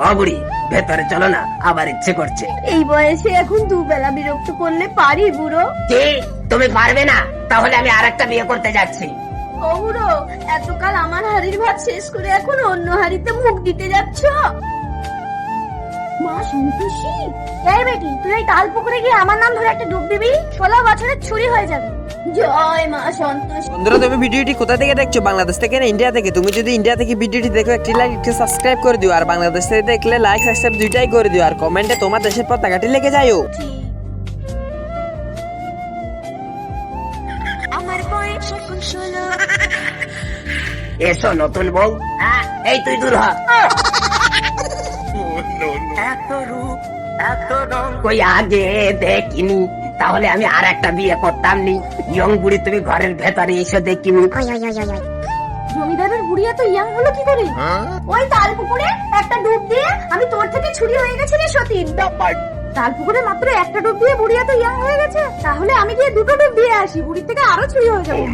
ও বুড়ি, ভেতরে চলো না, আবার ইচ্ছে করছে। এই বয়সে এখন দুবেলা বিরক্ত করলে পারি বুড়ো? কি, তুমি পারবে না? তাহলে আমি আরেকটা বিয়ে করতে যাচ্ছি। ও বুড়ো, এতকাল আমার হাড়ির ভাত শেষ করে এখন অন্য হাড়িতে মুখ দিতে যাচ্ছ? মা সন্তোষী, এই বেটি, তুই এই তাল পুকুরে গিয়ে আমার নাম ধরে একটা ডুব দিবি, 16 বছরের ছুরি হয়ে যাবে। জয় মা সন্তোষী। বন্ধুরা, তুমি ভিডিওটি কোথা থেকে দেখছো? বাংলাদেশ থেকে না ইন্ডিয়া থেকে? তুমি যদি ইন্ডিয়া থেকে ভিডিওটি দেখো, একটি লাইক একটি সাবস্ক্রাইব করে দিও, আর বাংলাদেশ থেকে দেখলে লাইক সাবস্ক্রাইব দুইটাই করে দিও, আর কমেন্টে তোমার দেশের পতাকাটি লিখে যাও। আমার বয়স এখন 16। এসো নতুন বউ। হ্যাঁ, এই তুই দূর হ। এত রূপ, এত রং কই আগে দেখিনি, তাহলে আমি আর একটা বিয়ে করতাম নি। ইয়ং বুড়ি, তুমি ঘরের ভেতরে এসে দেখিনি। জমিদারের বুড়ি এত ইয়াং হলো কি করে? ওই তাল পুকুরে একটা ডুব দিয়ে আমি তোর থেকে ছুরি হয়ে গেছি রে সতীন। তাল পুকুরে মাত্র একটা ডুব দিয়ে বুড়ি এত ইয়াং হয়ে গেছে, তাহলে আমি গিয়ে দুটো ডুব দিয়ে আসি, বুড়ির থেকে আরো ছুরি হয়ে যাবো।